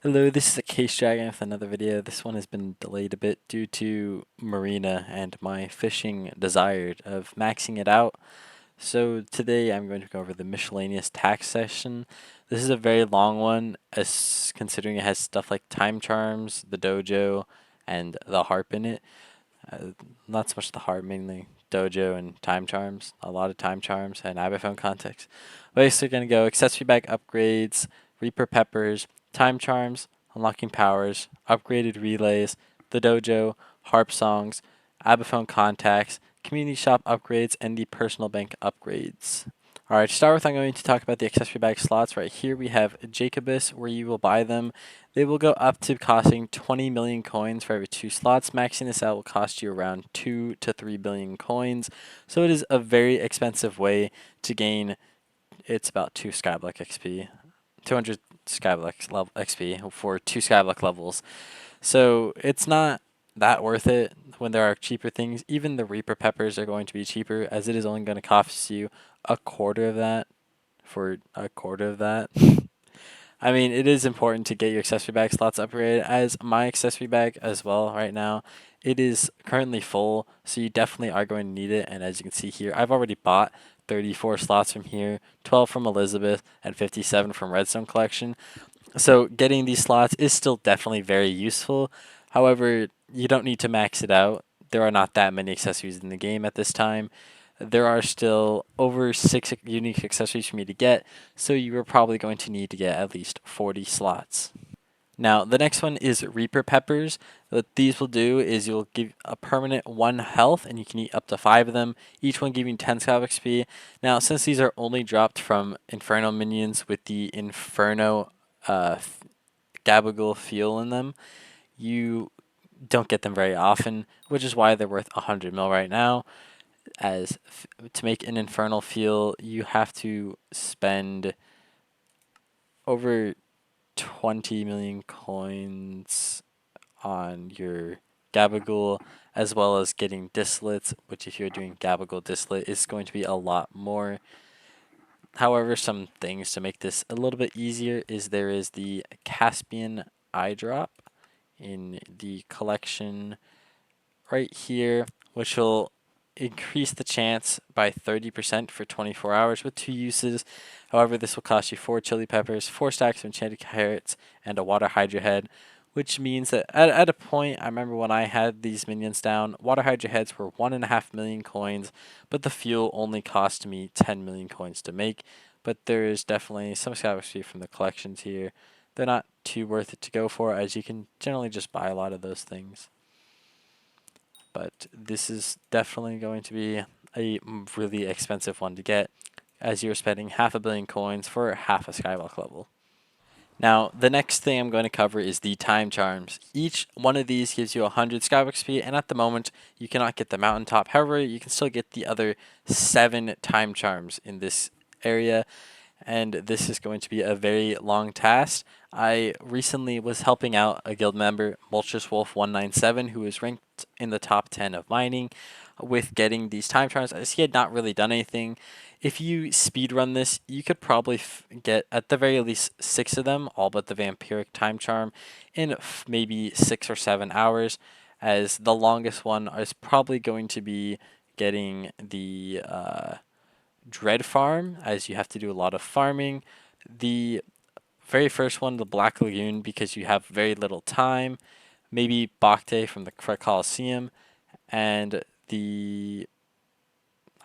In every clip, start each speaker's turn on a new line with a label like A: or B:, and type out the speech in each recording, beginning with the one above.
A: Hello, this is a Case Dragon with another video. This one has been delayed a bit due to Marina and my fishing desire of maxing it out. So today I'm going to go over the Miscellaneous Tasks session. This is a very long one, as considering it has stuff like Time Charms, the Dojo, and the Harp in it. Not so much the Harp, mainly Dojo and Time Charms. A lot of Time Charms and Abiphone Contacts. Basically going to go Accessory Bag upgrades, Reaper Peppers, Time Charms, Unlocking Powers, Upgraded Relays, the Dojo, Harp Songs, Abiphone Contacts, Community Shop upgrades, and the Personal Bank upgrades. Alright, to start with, I'm going to talk about the accessory bag slots. Right here we have Jacobus, where you will buy them. They will go up to costing 20 million coins for every 2 slots. Maxing this out will cost you around 2 to 3 billion coins. So it is a very expensive way to gain, it's about 2 Skyblock XP, 200 Skyblock level XP for 2 Skyblock levels. So it's not that worth it when there are cheaper things. Even the Reaper Peppers are going to be cheaper, as it is only going to cost you a quarter of that for a quarter of that. I mean, it is important to get your accessory bag slots upgraded, as my accessory bag as well right now. It is currently full, so you definitely are going to need it. And as you can see here, I've already bought 34 slots from here, 12 from Elizabeth, and 57 from Redstone Collection. So getting these slots is still definitely very useful. However, you don't need to max it out. There are not that many accessories in the game at this time. There are still over 6 unique accessories for me to get, so you are probably going to need to get at least 40 slots. Now, the next one is Reaper Peppers. What these will do is you'll give a permanent 1 health, and you can eat up to 5 of them, each one giving 10 Scout XP. Now, since these are only dropped from Inferno minions with the Inferno uh, Gabagool feel in them, you don't get them very often, which is why they're worth 100 mil right now. As to make an Infernal feel, you have to spend over 20 million coins on your Gabagool, as well as getting Dislets, which if you're doing Gabagool Dislet is going to be a lot more. However, some things to make this a little bit easier is there is the Caspian Eye Drop in the collection right here, which will increase the chance by 30% for 24 hours with 2 uses. However, this will cost you 4 chili peppers, 4 stacks of enchanted carrots, and a water hydra head, which means that at a point, I remember when I had these minions down, water hydra heads were 1.5 million coins, but the fuel only cost me 10 million coins to make. But there is definitely some scavengers from the collections here. They're not too worth it to go for, as you can generally just buy a lot of those things. But this is definitely going to be a really expensive one to get, as you're spending 500 million coins for half a Skyblock level. Now, the next thing I'm going to cover is the Time Charms. Each one of these gives you 100 Skyblock XP, and at the moment, you cannot get the Mountaintop. However, you can still get the other 7 Time Charms in this area, and this is going to be a very long task. I recently was helping out a guild member, Molchus Wolf 197, who is ranked in the top 10 of mining, with getting these time charms, as he had not really done anything. If you speedrun this, you could probably get at the very least 6 of them, all but the vampiric time charm, in maybe 6 or 7 hours, as the longest one is probably going to be getting the Dread Farm, as you have to do a lot of farming. The very first one, the Black Lagoon, because you have very little time. Maybe Bacte from the Coliseum, and the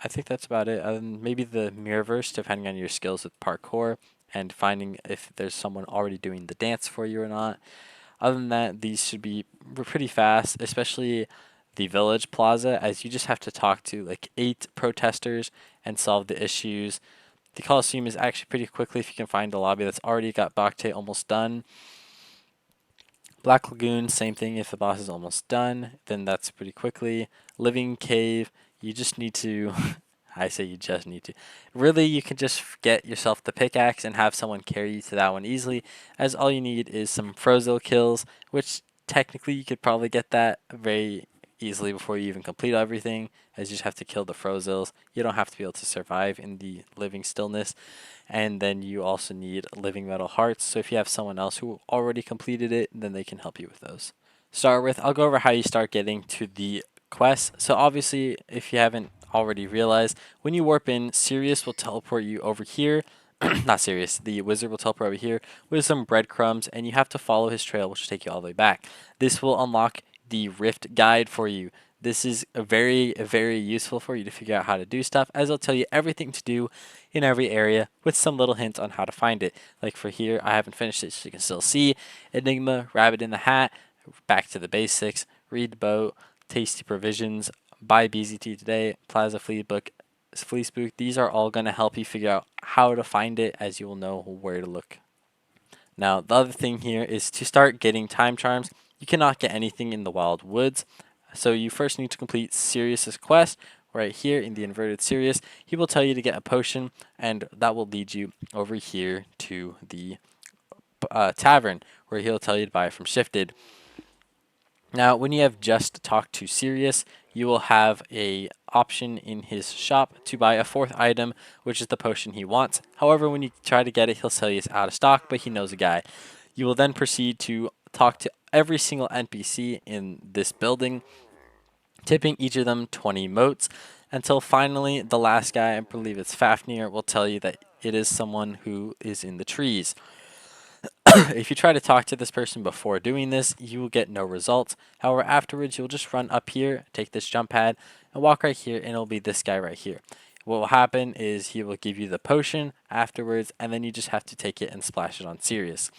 A: I think that's about it. Maybe the Mirrorverse, depending on your skills with parkour and finding if there's someone already doing the dance for you or not. Other than that, these should be pretty fast, especially the Village Plaza, as you just have to talk to like 8 protesters and solve the issues. The Coliseum is actually pretty quickly if you can find a lobby that's already got Bacte almost done. Black Lagoon, same thing. If the boss is almost done, then that's pretty quickly. Living Cave, you just need to. I say you just need to. Really, you can just get yourself the pickaxe and have someone carry you to that one easily, as all you need is some Frozil kills, which technically you could probably get that very easily before you even complete everything, as you just have to kill the Frozils. You don't have to be able to survive in the living stillness. And then you also need living metal hearts, so if you have someone else who already completed it, then they can help you with those. Start with, I'll go over how you start getting to the quest. So obviously, if you haven't already realized, when you warp in, Sirius will teleport you over here. Not Sirius, the wizard will teleport over here with some breadcrumbs, and you have to follow his trail, which will take you all the way back. This will unlock the Rift Guide for you. This is very useful for you to figure out how to do stuff, as it'll tell you everything to do in every area with some little hints on how to find it. Like for here, I haven't finished it, so you can still see Enigma, Rabbit in the Hat, Back to the Basics, Read Boat, Tasty Provisions, Buy BZT Today, Plaza Flea Book, Flea Spook. These are all going to help you figure out how to find it, as you will know where to look. Now, the other thing here is to start getting time charms. You cannot get anything in the Wild Woods, so you first need to complete Sirius's quest. Right here in the inverted Sirius, he will tell you to get a potion, and that will lead you over here to the tavern, where he'll tell you to buy it from Shifted. Now, when you have just talked to Sirius, you will have a option in his shop to buy a fourth item, which is the potion he wants. However, when you try to get it, he'll tell you it's out of stock, but he knows a guy. You will then proceed to talk to every single NPC in this building, tipping each of them 20 motes, until finally the last guy, I believe it's Fafnir, will tell you that it is someone who is in the trees. If you try to talk to this person before doing this, you will get no results. However, afterwards, you'll just run up here, take this jump pad, and walk right here, and it'll be this guy right here. What will happen is he will give you the potion afterwards, and then you just have to take it and splash it on Sirius.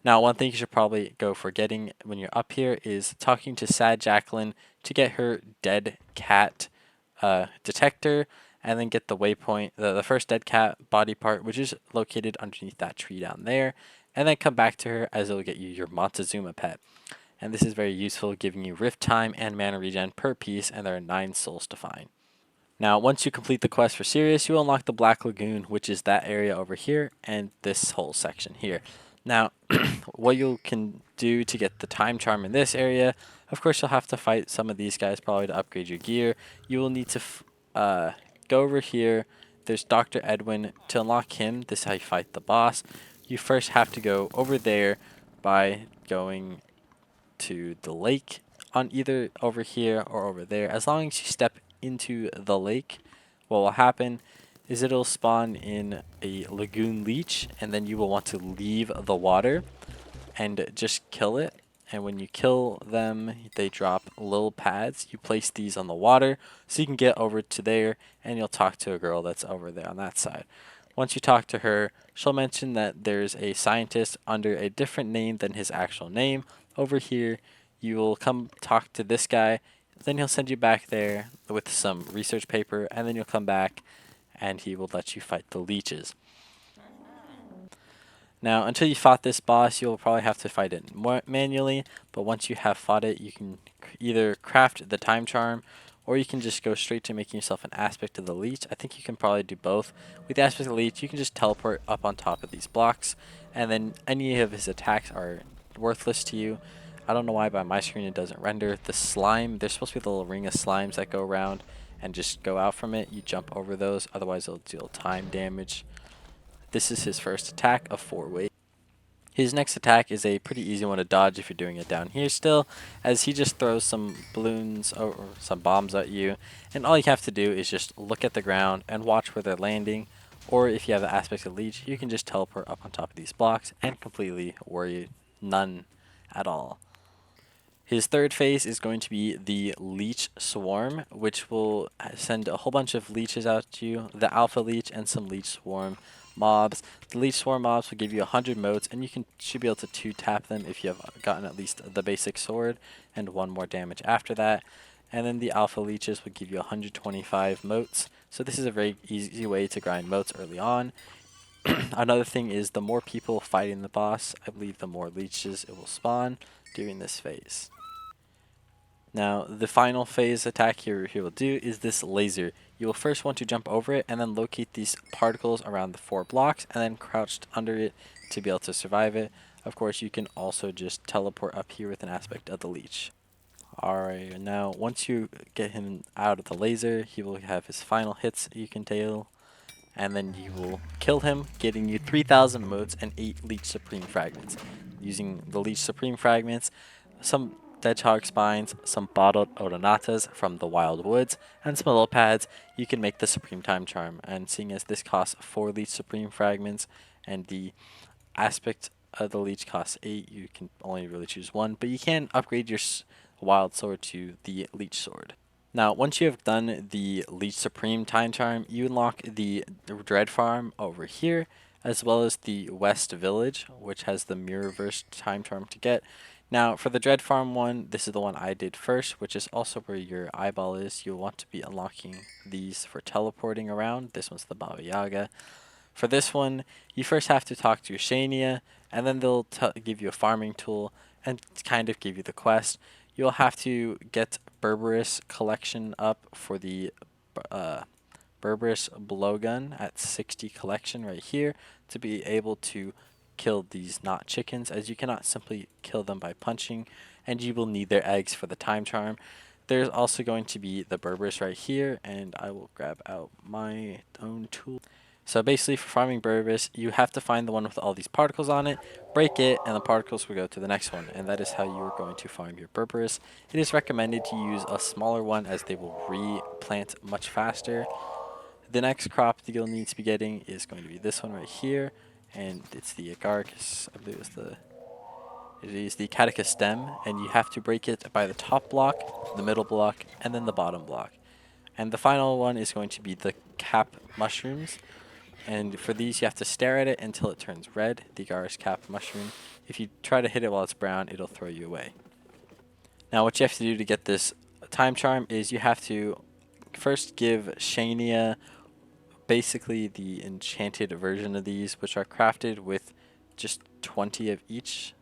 A: Now, one thing you should probably go for getting when you're up here is talking to Sad Jacqueline to get her dead cat detector, and then get the waypoint, the first dead cat body part, which is located underneath that tree down there, and then come back to her, as it will get you your Montezuma pet. And this is very useful, giving you rift time and mana regen per piece, and there are 9 souls to find. Now, once you complete the quest for Sirius, you will unlock the Black Lagoon, which is that area over here, and this whole section here. Now, what you can do to get the time charm in this area, of course you'll have to fight some of these guys probably to upgrade your gear. You will need to go over here. There's Dr. Edwin. To unlock him, this is how you fight the boss. You first have to go over there by going to the lake, on either over here or over there. As long as you step into the lake, what will happen is it'll spawn in a lagoon leech, and then you will want to leave the water and just kill it. And when you kill them, they drop little pads. You place these on the water so you can get over to there, and you'll talk to a girl that's over there on that side. Once you talk to her, she'll mention that there's a scientist under a different name than his actual name over here. You will come talk to this guy, then he'll send you back there with some research paper, and then you'll come back and he will let you fight the leeches. Now, until you fought this boss, you'll probably have to fight it manually, but once you have fought it, you can either craft the time charm, or you can just go straight to making yourself an aspect of the leech. I think you can probably do both. With the aspect of the leech, you can just teleport up on top of these blocks, and then any of his attacks are worthless to you. I don't know why, but on my screen it doesn't render. The slime, there's supposed to be the little ring of slimes that go around and just go out from it. You jump over those, otherwise it'll deal time damage. This is his first attack of 4 waves. His next attack is a pretty easy one to dodge if you're doing it down here still, as he just throws some balloons or some bombs at you, and all you have to do is just look at the ground and watch where they're landing, or if you have the aspect of leech, you can just teleport up on top of these blocks and completely worry none at all. His third phase is going to be the Leech Swarm, which will send a whole bunch of leeches out to you, the Alpha Leech and some Leech Swarm mobs. The Leech Swarm mobs will give you 100 motes, and you should be able to 2-tap them if you have gotten at least the basic sword, and 1 more damage after that. And then the Alpha Leeches will give you 125 motes, so this is a very easy way to grind motes early on. Another thing is the more people fighting the boss, I believe the more leeches it will spawn during this phase. Now, the final phase attack here he will do is this laser. You will first want to jump over it and then locate these particles around the 4 blocks and then crouched under it to be able to survive it. Of course, you can also just teleport up here with an aspect of the leech. Alright, now once you get him out of the laser, he will have his final hits you can deal, and then you will kill him, getting you 3,000 motes and 8 Leech Supreme Fragments. Using the Leech Supreme Fragments, some Hedgehog Spines, some Bottled Odonatas from the Wild Woods, and some little pads, you can make the Supreme Time Charm. And seeing as this costs 4 Leech Supreme Fragments, and the aspect of the Leech costs 8, you can only really choose one, but you can upgrade your Wild Sword to the Leech Sword. Now, once you have done the Leech Supreme Time Charm, you unlock the Dread Farm over here, as well as the West Village, which has the Mirrorverse Time Charm to get. Now, for the Dread Farm one, this is the one I did first, which is also where your eyeball is. You'll want to be unlocking these for teleporting around. This one's the Baba Yaga. For this one, you first have to talk to Shania, and then they'll give you a farming tool and kind of give you the quest. You'll have to get Berberis collection up for the Berberis blowgun at 60 collection right here to be able to kill these not chickens, as you cannot simply kill them by punching, and you will need their eggs for the time charm. There's also going to be the Berberis right here, and I will grab out my own tool. So basically for farming Berberis, you have to find the one with all these particles on it, break it, and the particles will go to the next one, and that is how you are going to farm your Berberis. It is recommended to use a smaller one as they will replant much faster. The next crop that you'll need to be getting is going to be this one right here, and it's the Agaricus, I believe it is the Catechus stem, and you have to break it by the top block, the middle block, and then the bottom block. And the final one is going to be the cap mushrooms. And for these, you have to stare at it until it turns red, the Agaricus cap mushroom. If you try to hit it while it's brown, it'll throw you away. Now, what you have to do to get this time charm is you have to first give Shania basically the enchanted version of these, which are crafted with just 20 of each.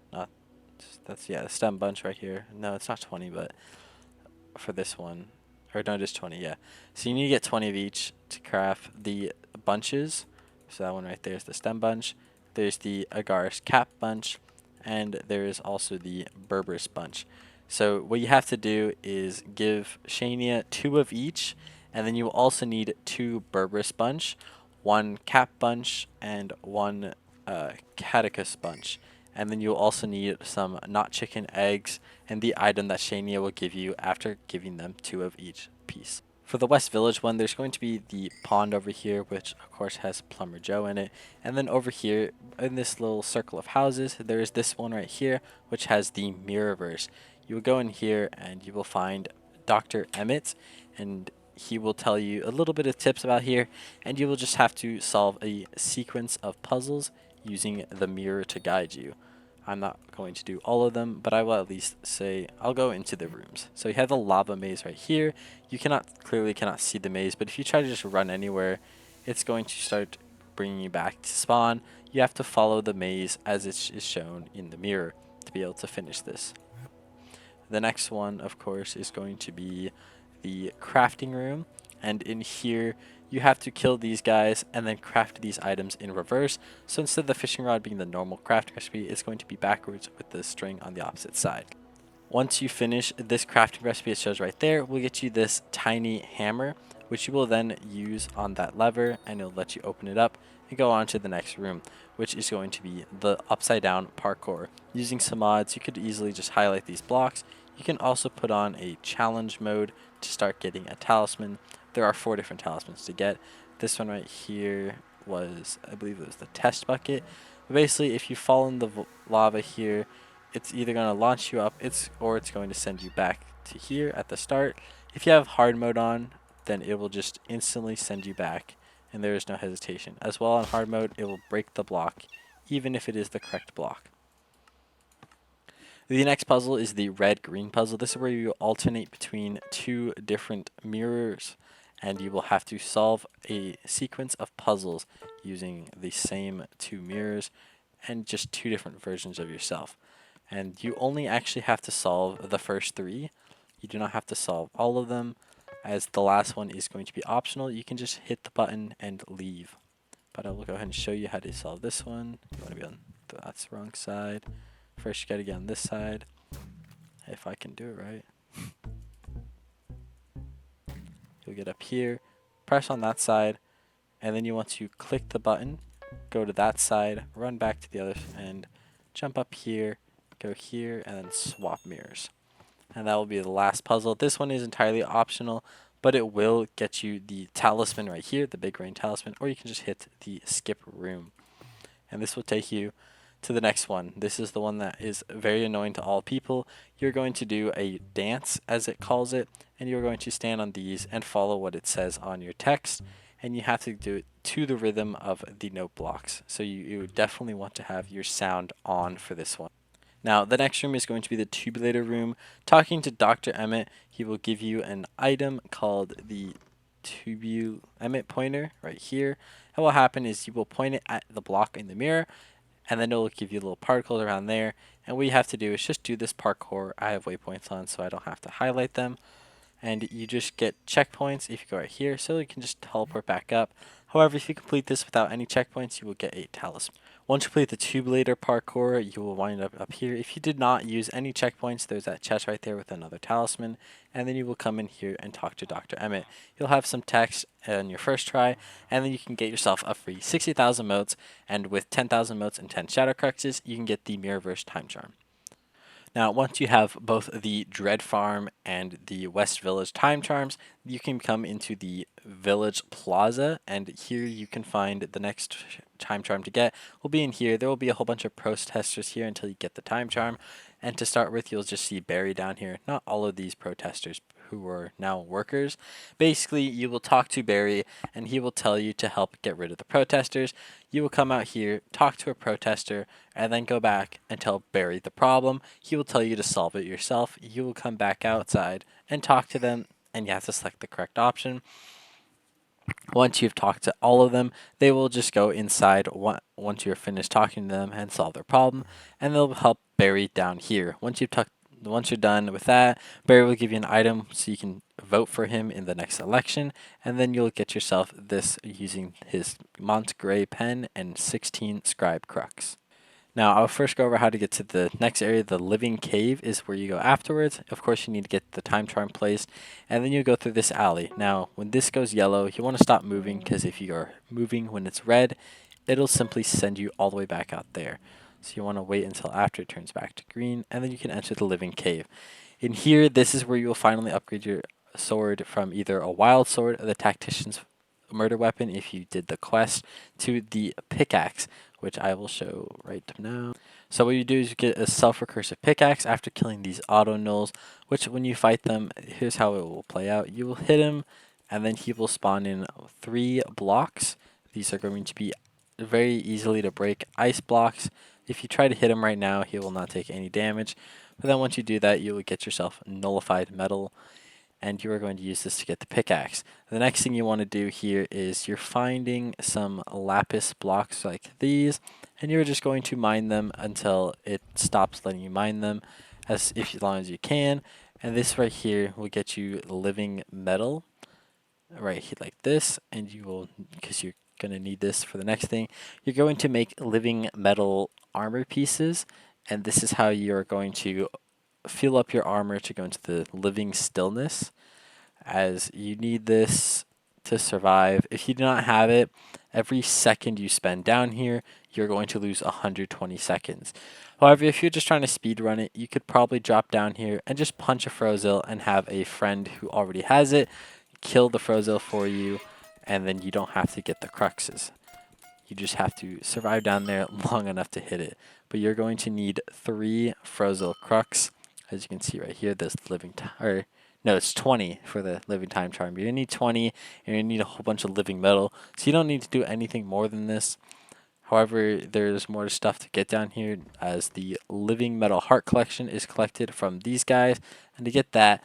A: That's the stem bunch right here. No, it's not 20, but for this one, or no, just 20, yeah. So you need to get 20 of each to craft the bunches. So that one right there is the stem bunch. There's the Agaricus cap bunch, and there is also the Berberis bunch. So what you have to do is give Shania 2 of each, and then you will also need 2 Berberis bunch, 1 cap bunch, and 1 Catechus bunch. And then you'll also need some not chicken eggs and the item that Shania will give you after giving them 2 of each piece. For the West Village one, there's going to be the pond over here, which of course has Plumber Joe in it. And then over here, in this little circle of houses, there is this one right here, which has the Mirrorverse. You will go in here and you will find Dr. Emmett, and he will tell you a little bit of tips about here, and you will just have to solve a sequence of puzzles using the mirror to guide you. I'm not going to do all of them, but I will at least say I'll go into the rooms. So you have the lava maze right here. You clearly cannot see the maze, but if you try to just run anywhere, it's going to start bringing you back to spawn. You have to follow the maze as it is shown in the mirror to be able to finish this. The next one, of course, is going to be the crafting room, and in here you have to kill these guys and then craft these items in reverse. So instead of the fishing rod being the normal crafting recipe, it's going to be backwards with the string on the opposite side. Once you finish this crafting recipe, it shows right there, will get you this tiny hammer, which you will then use on that lever, and it'll let you open it up and go on to the next room, which is going to be the upside down parkour. Using some mods, you could easily just highlight these blocks. You can also put on a challenge mode to start getting a talisman. There are 4 different talismans to get. This one right here was, I believe it was the test bucket. But basically, if you fall in the lava here, it's either going to launch you up, or it's going to send you back to here at the start. If you have hard mode on, then it will just instantly send you back, and there is no hesitation. As well, on hard mode, it will break the block, even if it is the correct block. The next puzzle is the red-green puzzle. This is where you alternate between 2 different mirrors, and you will have to solve a sequence of puzzles using the same 2 mirrors and just 2 different versions of yourself. And you only actually have to solve the first 3. You do not have to solve all of them, as the last one is going to be optional. You can just hit the button and leave. But I will go ahead and show you how to solve this one. You want to be on that's the wrong side. First, you got to get on this side. If I can do it right. You'll get up here, press on that side, and then you want to click the button, go to that side, run back to the other end, jump up here, go here, and then swap mirrors. And that will be the last puzzle. This one is entirely optional, but it will get you the talisman right here, the big rain talisman, or you can just hit the skip room. And this will take you to the next one. This is the one that is very annoying to all people. You're going to do a dance, as it calls it, and you're going to stand on these and follow what it says on your text, and you have to do it to the rhythm of the note blocks. So you definitely want to have your sound on for this one. Now, the next room is going to be the tubulator room. Talking to Dr. Emmett, he will give you an item called the Emmett pointer right here. And what will happen is you will point it at the block in the mirror, and then it will give you little particles around there. And what you have to do is just do this parkour. I have waypoints on, so I don't have to highlight them. And you just get checkpoints if you go right here, so you can just teleport back up. However, if you complete this without any checkpoints, you will get a talisman. Once you complete the tubulator parkour, you will wind up here. If you did not use any checkpoints, there's that chest right there with another talisman, and then you will come in here and talk to Dr. Emmett. You'll have some text on your first try, and then you can get yourself a free 60,000 motes, and with 10,000 motes and 10 shadow cruxes, you can get the Mirrorverse time charm. Now, once you have both the Dread Farm and the West Village time charms, you can come into the Village Plaza, and here you can find the next time charm to get will be in here. There will be a whole bunch of protesters here until you get the time charm, and to start with, you'll just see Barry down here. Not all of these protesters who are now workers. Basically, you will talk to Barry, and he will tell you to help get rid of the protesters. You will come out here, talk to a protester, and then go back and tell Barry the problem. He will tell you to solve it yourself. You will come back outside and talk to them, and you have to select the correct option. Once you've talked to all of them, they will just go inside once you're finished talking to them and solve their problem, and they'll help Barry down here. Once you're done with that, Barry will give you an item so you can vote for him in the next election, and then you'll get yourself this using his Montgray pen and 16 scribe crux. Now, I'll first go over how to get to the next area. The living cave is where you go afterwards. Of course, you need to get the time charm placed, and then you go through this alley. Now, when this goes yellow, you want to stop moving, because if you are moving when it's red, it'll simply send you all the way back out there. So you want to wait until after it turns back to green, and then you can enter the living cave. In here, this is where you will finally upgrade your sword from either a wild sword or the tactician's murder weapon if you did the quest to the pickaxe, which I will show right now. So what you do is you get a self-recursive pickaxe after killing these auto nulls, which when you fight them, here's how it will play out. You will hit him, and then he will spawn in 3 blocks. These are going to be very easily to break ice blocks. If you try to hit him right now, he will not take any damage. But then once you do that, you will get yourself nullified metal, and you are going to use this to get the pickaxe. The next thing you want to do here is you're finding some lapis blocks like these, and you're just going to mine them until it stops letting you mine them as long as you can. And this right here will get you living metal right here like this, and you will, because you're going to need this for the next thing, you're going to make living metal armor pieces, and this is how you're going to fill up your armor to go into the living stillness, as you need this to survive. If you do not have it, every second you spend down here, you're going to lose 120 seconds. However, if you're just trying to speed run it, you could probably drop down here and just punch a Frozil and have a friend who already has it kill the Frozil for you, and then you don't have to get the cruxes. You just have to survive down there long enough to hit it. But you're going to need 3 Frozil crux. As you can see right here, this it's 20 for the living time charm. You're going to need 20, and you're going to need a whole bunch of living metal. So you don't need to do anything more than this. However, there's more stuff to get down here, as the living metal heart collection is collected from these guys. And to get that,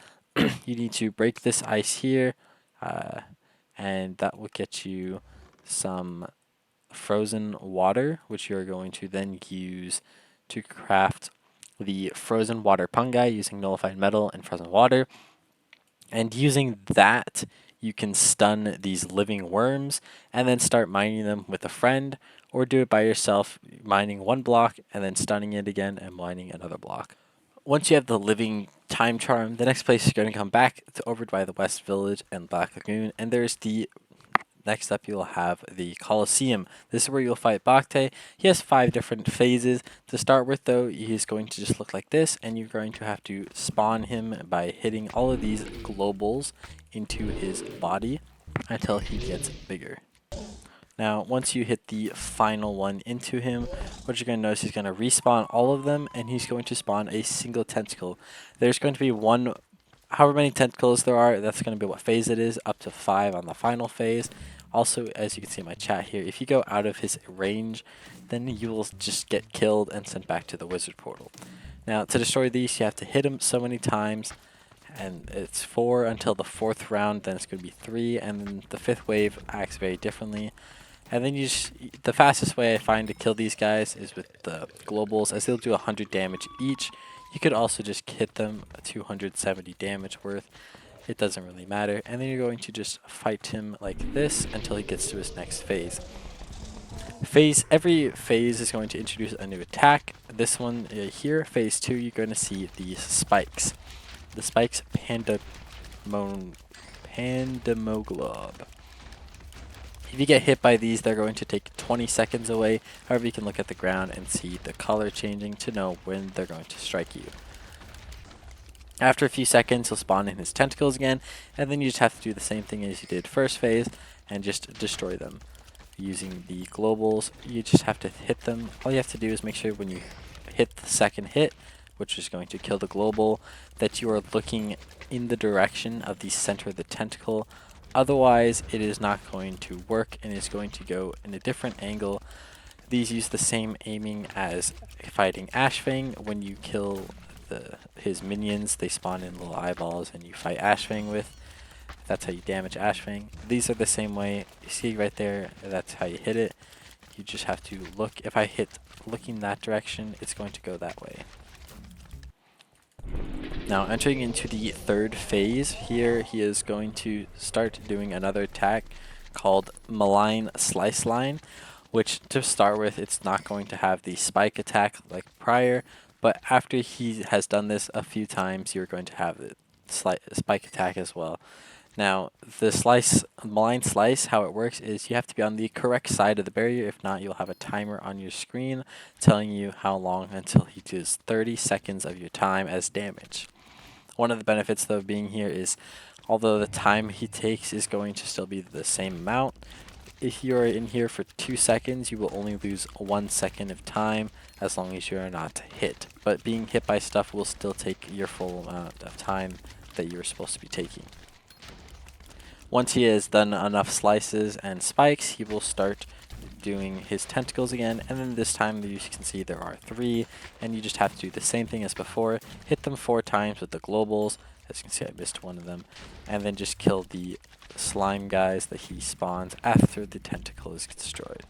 A: you need to break this ice here, and that will get you some frozen water, which you're going to then use to craft the frozen water pungai using nullified metal and frozen water. And using that, you can stun these living worms and then start mining them with a friend, or do it by yourself, mining 1 block and then stunning it again and mining another block. Once you have the living time charm, the next place you're going to come back to over by the West Village and Black Lagoon, and there's the next up you'll have the Colosseum. This is where you'll fight Bacte. He has 5 different phases. To start with though, he's going to just look like this, and you're going to have to spawn him by hitting all of these globals into his body until he gets bigger. Now, once you hit the final one into him, what you're going to notice is he's going to respawn all of them, and he's going to spawn a single tentacle. There's going to be one, however many tentacles there are, that's going to be what phase it is, up to 5 on the final phase. Also, as you can see in my chat here, if you go out of his range, then you will just get killed and sent back to the wizard portal. Now, to destroy these, you have to hit him so many times, and it's 4 until the 4th round, then it's going to be 3, and then the 5th wave acts very differently. And then the fastest way I find to kill these guys is with the globals, as they'll do 100 damage each. You could also just hit them 270 damage worth. It doesn't really matter. And then you're going to just fight him like this until he gets to his next phase. Every phase is going to introduce a new attack. This one here, phase 2, you're going to see these spikes. The spikes Pandemoglob. If you get hit by these, they're going to take 20 seconds away. However, you can look at the ground and see the color changing to know when they're going to strike you. After a few seconds, he'll spawn in his tentacles again, and then you just have to do the same thing as you did first phase and just destroy them. Using the globals, you just have to hit them. All you have to do is make sure when you hit the second hit, which is going to kill the global, that you are looking in the direction of the center of the tentacle. Otherwise, it is not going to work and is going to go in a different angle. These use the same aiming as fighting Ashfang. When you kill his minions, they spawn in little eyeballs and you fight Ashfang with. That's how you damage Ashfang. These are the same way. You see right there, that's how you hit it. You just have to look. If I hit looking that direction, it's going to go that way. Now, entering into the 3rd phase here, he is going to start doing another attack called Malign Slice Line, which to start with, it's not going to have the spike attack like prior, but after he has done this a few times, you're going to have the spike attack as well. Now, the Malign Slice, how it works is you have to be on the correct side of the barrier. If not, you'll have a timer on your screen telling you how long until he does 30 seconds of your time as damage. One of the benefits, though, being here is, although the time he takes is going to still be the same amount, if you're in here for 2 seconds, you will only lose 1 second of time as long as you are not hit. But being hit by stuff will still take your full amount of time that you're supposed to be taking. Once he has done enough slices and spikes, he will start doing his tentacles again, and then this time you can see there are 3, and you just have to do the same thing as before. Hit them 4 times with the globals. As you can see, I missed one of them, and then just kill the slime guys that he spawns after the tentacle is destroyed.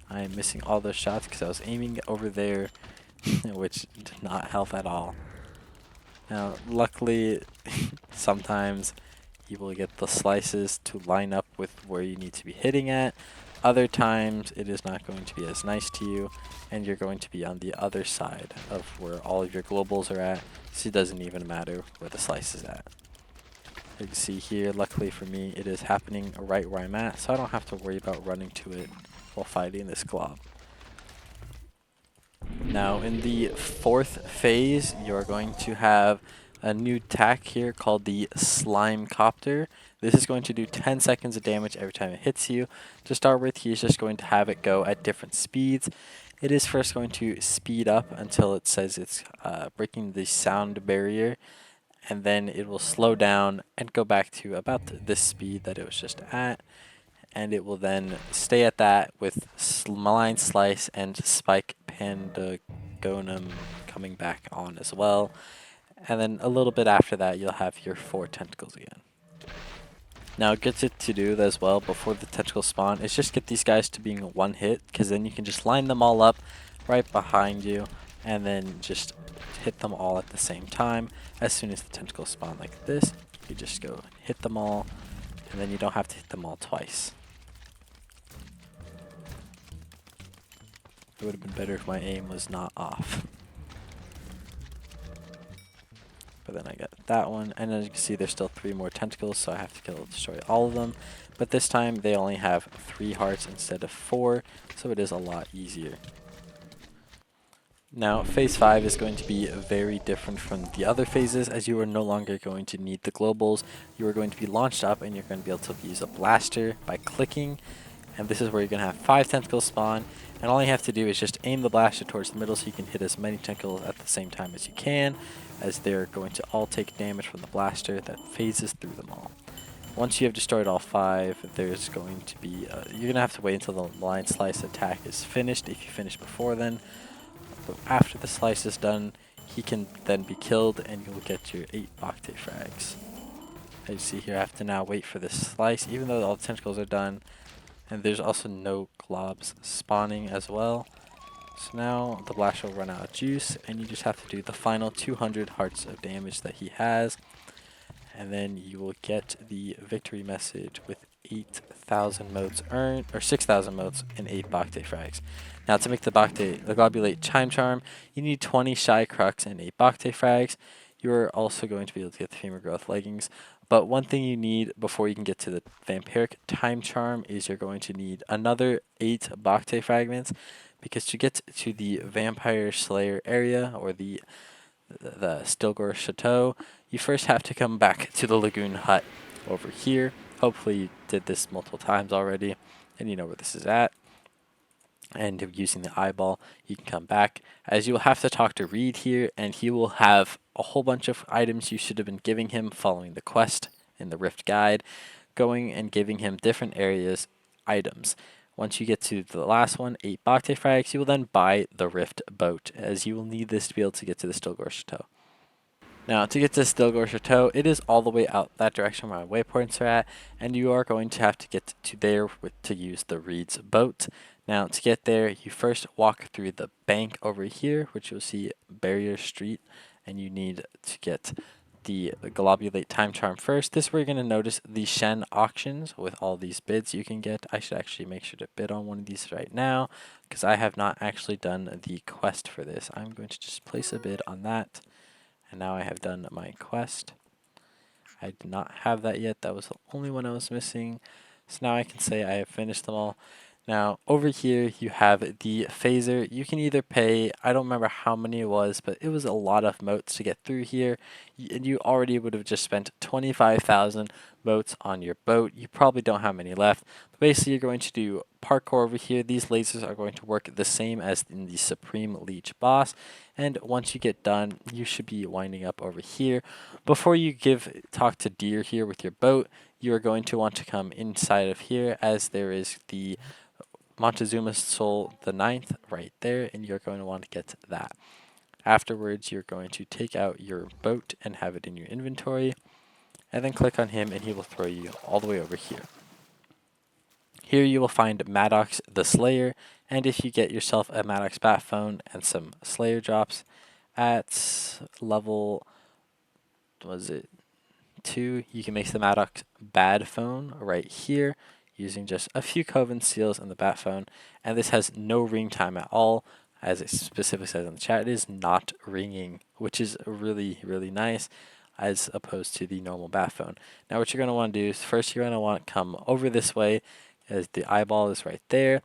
A: I am missing all those shots because I was aiming over there, which did not help at all. Now, luckily, sometimes you will get the slices to line up with where you need to be hitting at. Other times, it is not going to be as nice to you, and you're going to be on the other side of where all of your globals are at, so it doesn't even matter where the slice is at. You can see here, luckily for me, it is happening right where I'm at, so I don't have to worry about running to it while fighting this glob. Now, in the 4th phase, you're going to have a new attack here called the Slime Copter. This is going to do 10 seconds of damage every time it hits you. To start with, he's just going to have it go at different speeds. It is first going to speed up until it says it's breaking the sound barrier, and then it will slow down and go back to about this speed that it was just at, and it will then stay at that with Malign Slice and Spike Pandagonum coming back on as well. And then a little bit after that, you'll have your 4 tentacles again. Now, it gets it to do as well before the tentacles spawn is just get these guys to being one hit, because then you can just line them all up right behind you and then just hit them all at the same time. As soon as the tentacles spawn like this, you just go and hit them all, and then you don't have to hit them all twice. It would have been better if my aim was not off. but then I got that one. And as you can see, there's still 3 more tentacles, so I have to destroy all of them. But this time, they only have 3 hearts instead of 4, so it is a lot easier. Now, phase 5 is going to be very different from the other phases, as you are no longer going to need the globals. You are going to be launched up, and you're going to be able to use a blaster by clicking. And this is where you're going to have 5 tentacles spawn, and all you have to do is just aim the blaster towards the middle so you can hit as many tentacles at the same time as you can, as they're going to all take damage from the blaster that phases through them all. Once you have destroyed all 5, there's going to be, you're going to have to wait until the line slice attack is finished, if you finish before then. But after the slice is done, he can then be killed, and you'll get your 8 Bacte frags. As you see here, I have to now wait for this slice, even though all the tentacles are done. And there's also no globs spawning as well. So now the blaster will run out of juice, and you just have to do the final 200 hearts of damage that he has. And then you will get the victory message with 8,000 motes earned, or 6,000 motes and 8 Bacte frags. Now to make the Globulate Chime Charm, you need 20 Shy Crux and 8 Bacte frags. You're also going to be able to get the Femur Growth Leggings. But one thing you need before you can get to the Vampiric Time Charm is you're going to need another 8 Bacte fragments, because to get to the Vampire Slayer area, or the Stilgore Chateau, you first have to come back to the Lagoon Hut over here. Hopefully you did this multiple times already, and you know where this is at. And using the eyeball, you can come back, as you will have to talk to Reed here, and he will have a whole bunch of items you should have been giving him following the quest in the Rift Guide, going and giving him different areas items. Once you get to the last one, 8 Bacte frags, you will then buy the Rift Boat, as you will need this to be able to get to the Stilgore Chateau. Now, to get to Stilgore Chateau, it is all the way out that direction where my waypoints are at, and you are going to have to get to there to use the Reed's boat. Now, to get there, you first walk through the bank over here, which you'll see Barrier Street, and you need to get the Globulate Time Charm first. This is where you're going to notice the Shen auctions with all these bids you can get. I should actually make sure to bid on one of these right now, because I have not actually done the quest for this. I'm going to just place a bid on that. And now I have done my quest. I did not have that yet. That was the only one I was missing. So now I can say I have finished them all. Now, over here, you have the phaser. You can either pay, I don't remember how many it was, but it was a lot of motes to get through here. And you already would have just spent 25,000 motes on your boat. You probably don't have many left. But basically, you're going to do parkour over here. These lasers are going to work the same as in the Supreme Leech boss. And once you get done, you should be winding up over here. Before you talk to Deer here with your boat, you are going to want to come inside of here, as there is the Montezuma's Soul the 9th right there, and you're going to want to get that. Afterwards, you're going to take out your boat and have it in your inventory, and then click on him, and he will throw you all the way over here. Here you will find Maddox the Slayer, and if you get yourself a Maddox Bat Phone and some Slayer drops at level, was it 2, you can make the Maddox Bad Phone right here, using just a few Coven seals and the Bat Phone, and this has no ring time at all. As it specifically says in the chat, it is not ringing, which is really, really nice, as opposed to the normal Bat Phone. Now what you're going to want to do is first you're going to want to come over this way, as the eyeball is right there.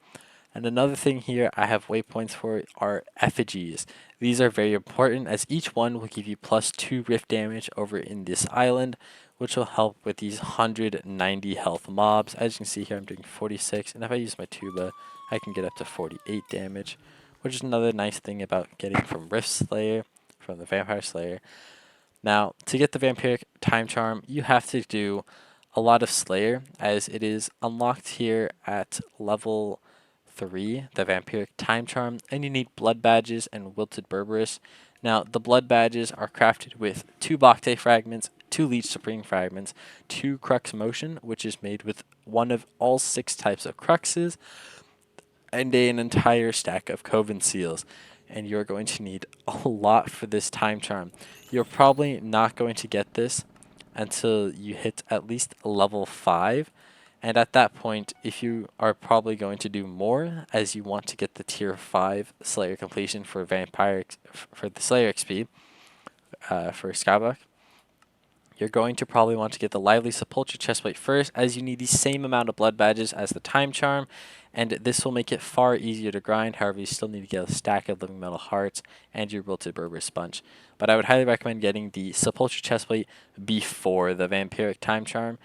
A: And another thing here I have waypoints for are effigies. These are very important, as each one will give you +2 rift damage over in this island, which will help with these 190 health mobs. As you can see here, I'm doing 46, and if I use my tuba, I can get up to 48 damage, which is another nice thing about getting from Rift Slayer, from the Vampire Slayer. Now, to get the Vampiric Time Charm, you have to do a lot of Slayer, as it is unlocked here at level 3, the Vampiric Time Charm, and you need Blood Badges and Wilted Berberis. Now, the Blood Badges are crafted with 2 Bacte fragments, 2 Leech Supreme fragments, 2 Crux Motion, which is made with one of all 6 types of Cruxes, and an entire stack of Coven Seals. And you're going to need a lot for this Time Charm. You're probably not going to get this until you hit at least level 5. And at that point, if you are probably going to do more, as you want to get the tier 5 Slayer completion for the Slayer XP for Skyblock. You're going to probably want to get the Lively Sepulture chestplate first, as you need the same amount of blood badges as the Time Charm, and this will make it far easier to grind. However, you still need to get a stack of living metal hearts and your wilted Berber sponge. But I would highly recommend getting the Sepulture chestplate before the Vampiric Time Charm,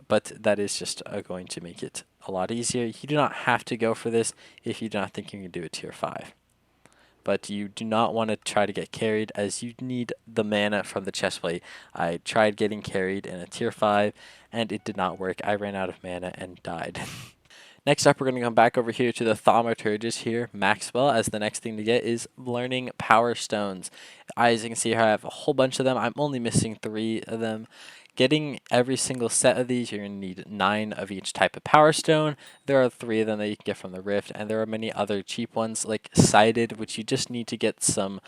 A: but that is just going to make it a lot easier. You do not have to go for this if you do not think you can do a tier 5. But you do not want to try to get carried, as you need the mana from the chestplate. I tried getting carried in a tier 5 and it did not work. I ran out of mana and died. Next up, we're going to come back over here to the Thaumaturgus here, Maxwell, as the next thing to get is learning Power Stones. As you can see here, I have a whole bunch of them. I'm only missing 3 of them. Getting every single set of these, you're going to need 9 of each type of Power Stone. There are 3 of them that you can get from the Rift, and there are many other cheap ones like Sided, which you just need to get some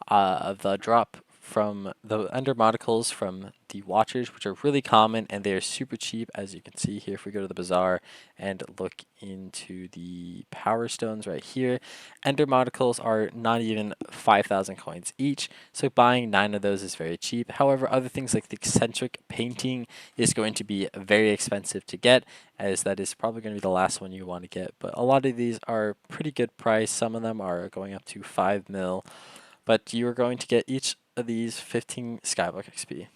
A: of the drop from the Ender Monocles from the Watchers, which are really common, and they are super cheap, as you can see here. If we go to the Bazaar and look into the Power Stones right here, Ender Monocles are not even 5,000 coins each, so buying 9 of those is very cheap. However, other things like the Eccentric Painting is going to be very expensive to get, as that is probably going to be the last one you want to get. But a lot of these are pretty good price. Some of them are going up to 5 mil. But you are going to get each of these 15 Skyblock XP.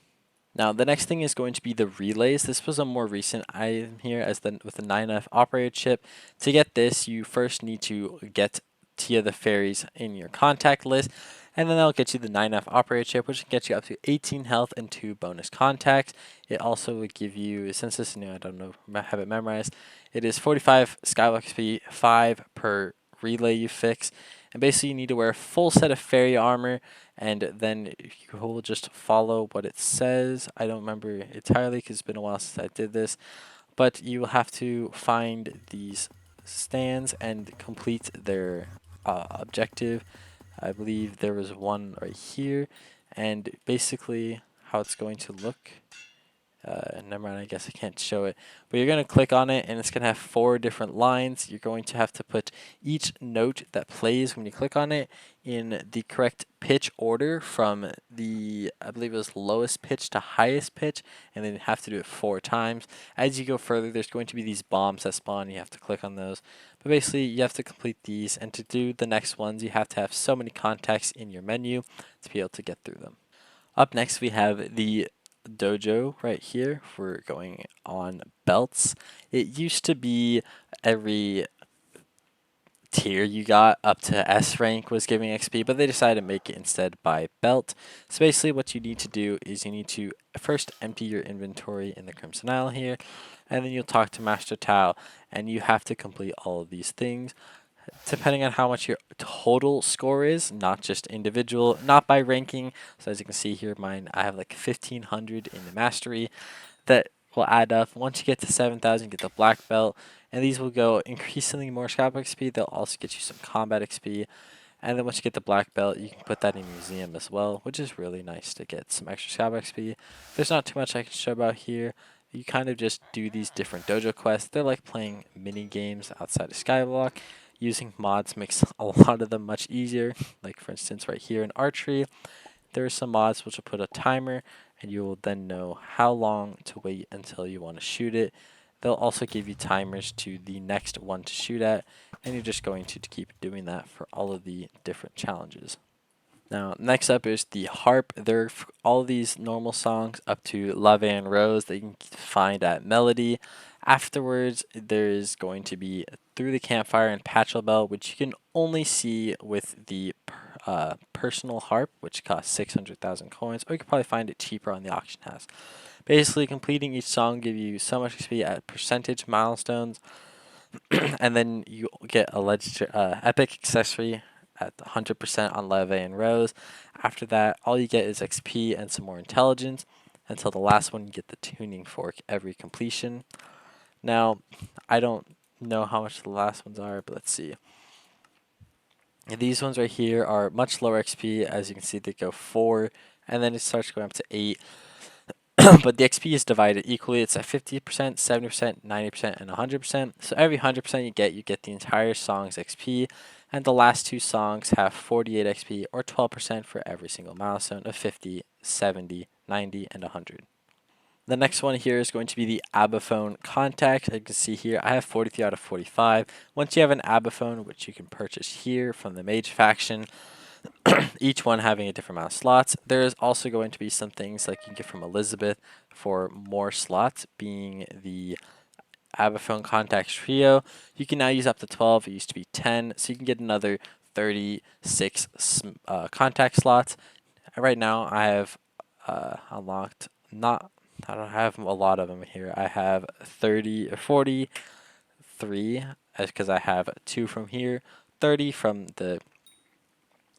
A: Now, the next thing is going to be the relays. This was a more recent item here as with the 9F operator chip. To get this, you first need to get Tia the Fairies in your contact list, and then that'll get you the 9F operator chip, which can get you up to 18 health and 2 bonus contacts. It also would give you, since this is new, I don't know, have it memorized, it is 45 Skyblock XP, 5 per relay you fix. And basically, you need to wear a full set of fairy armor, and then you will just follow what it says. I don't remember entirely because it's been a while since I did this, but you will have to find these stands and complete their objective. I believe there was one right here, and basically how it's going to look. Never mind, I guess I can't show it. But you're going to click on it, and it's going to have 4 different lines. You're going to have to put each note that plays when you click on it in the correct pitch order from the, I believe it was lowest pitch to highest pitch, and then you have to do it 4 times. As you go further, there's going to be these bombs that spawn. You have to click on those. But basically, you have to complete these, and to do the next ones, you have to have so many contacts in your menu to be able to get through them. Up next, we have the Dojo right here. We're going on belts. It used to be every tier you got up to S rank was giving XP, but they decided to make it instead by belt. So basically what you need to do is you need to first empty your inventory in the Crimson Isle here, and then you'll talk to Master Tao, and you have to complete all of these things depending on how much your total score is, not just individual, not by ranking. So as you can see here, mine, I have like 1,500 in the mastery. That will add up. Once you get to 7,000, get the black belt, and these will go increasingly more Skyblock XP. They'll also get you some combat XP. And then once you get the black belt, you can put that in museum as well, which is really nice to get some extra Skyblock XP. There's not too much I can show about here. You kind of just do these different dojo quests. They're like playing mini games outside of Skyblock. Using mods makes a lot of them much easier. Like for instance, right here in archery, there are some mods which will put a timer, and you will then know how long to wait until you want to shoot it. They'll also give you timers to the next one to shoot at, and you're just going to keep doing that for all of the different challenges. Now, next up is the Harp. There are all these normal songs up to Love and Rose that you can find at Melody. Afterwards, there is going to be Through the Campfire and Patchel Bell, which you can only see with the personal harp, which costs 600,000 coins, or you can probably find it cheaper on the auction house. Basically, completing each song give you so much XP at percentage milestones, and then you get a epic accessory at 100% on Leve and Rose. After that, all you get is XP and some more intelligence, until the last one you get the tuning fork every completion. Now, I don't know how much the last ones are, but let's see. These ones right here are much lower XP. As you can see, they go 4, and then it starts going up to 8. But the XP is divided equally. It's at 50%, 70%, 90%, and 100%. So every 100% you get the entire song's XP. And the last 2 songs have 48 XP, or 12% for every single milestone of 50, 70, 90, and 100. The next one here is going to be the Abiphone Contacts. As you can see here, I have 43 out of 45. Once you have an Abiphone, which you can purchase here from the Mage faction, each one having a different amount of slots. There is also going to be some things like you can get from Elizabeth for more slots, being the Abiphone Contacts Trio. You can now use up to 12. It used to be 10, so you can get another 36 contact slots. Right now, I have unlocked not. I don't have a lot of them here. I have 30 or 43 because I have 2 from here, 30 from the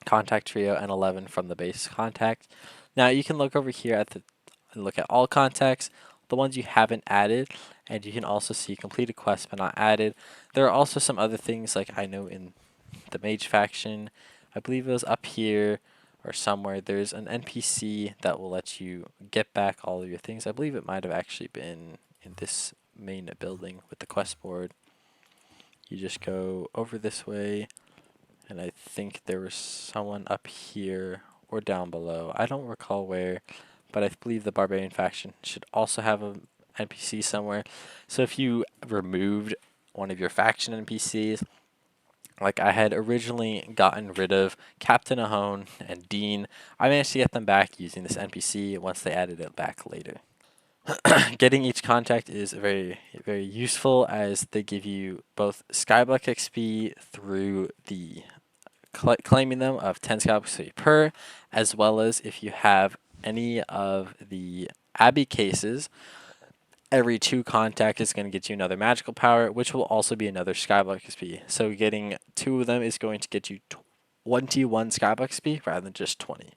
A: contact trio, and 11 from the base contact. Now you can look over here at look at all contacts, the ones you haven't added, and you can also see completed quests but not added. There are also some other things like I know in the mage faction, I believe it was up here or somewhere, there's an NPC that will let you get back all of your things. I believe it might have actually been in this main building with the quest board. You just go over this way, and I think there was someone up here or down below. I don't recall where, but I believe the Barbarian faction should also have an NPC somewhere. So if you removed one of your faction NPCs, like I had originally gotten rid of Captain Ahone and Dean, I managed to get them back using this NPC once they added it back later. Getting each contact is very, very useful as they give you both Skyblock XP through the claiming them of 10 Skyblock XP per, as well as if you have any of the Abbey cases, every 2 contact is going to get you another magical power, which will also be another Skyblock XP. So getting 2 of them is going to get you 21 Skyblock XP rather than just 20.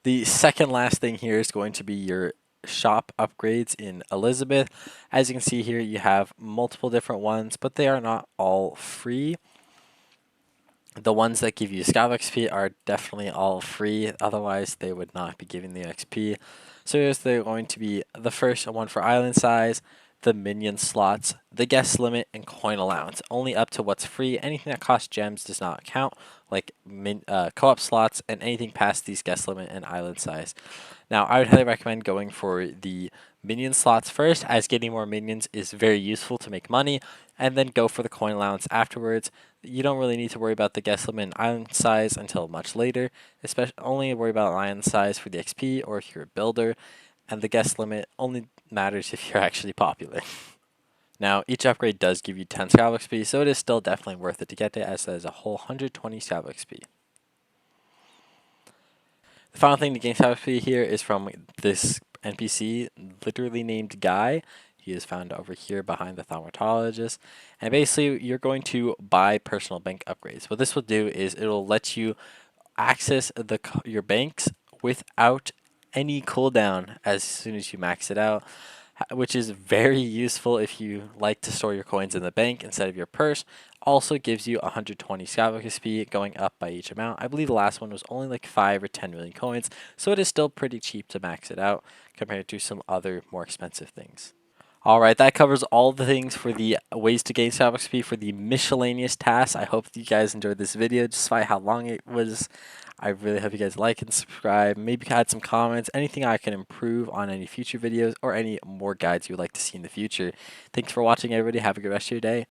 A: The second last thing here is going to be your shop upgrades in Elizabeth. As you can see here, you have multiple different ones, but they are not all free. The ones that give you Skyblock XP are definitely all free, otherwise they would not be giving the XP. So here's going to be the first one for island size, the minion slots, the guest limit, and coin allowance. Only up to what's free. Anything that costs gems does not count, like co-op slots, and anything past these guest limit and island size. Now, I would highly recommend going for the minion slots first, as getting more minions is very useful to make money, and then go for the coin allowance afterwards. You don't really need to worry about the guest limit and island size until much later, especially only worry about island size for the XP or if you're a builder, and the guest limit only matters if you're actually popular. Now, each upgrade does give you 10 Skyblock XP, so it is still definitely worth it to get it, as that is a whole 120 Skyblock XP. The final thing to gain Skyblock XP here is from this NPC, literally named Guy. He is found over here behind the Thaumatologist. And basically, you're going to buy personal bank upgrades. What this will do is it'll let you access your banks without any cooldown as soon as you max it out, which is very useful if you like to store your coins in the bank instead of your purse. Also gives you 120 Skyblock XP going up by each amount. I believe the last one was only like 5 or 10 million coins, so it is still pretty cheap to max it out compared to some other more expensive things. Alright, that covers all the things for the ways to gain Skyblock XP for the miscellaneous tasks. I hope you guys enjoyed this video, despite how long it was. I really hope you guys like and subscribe. Maybe add some comments, anything I can improve on any future videos, or any more guides you would like to see in the future. Thanks for watching, everybody. Have a good rest of your day.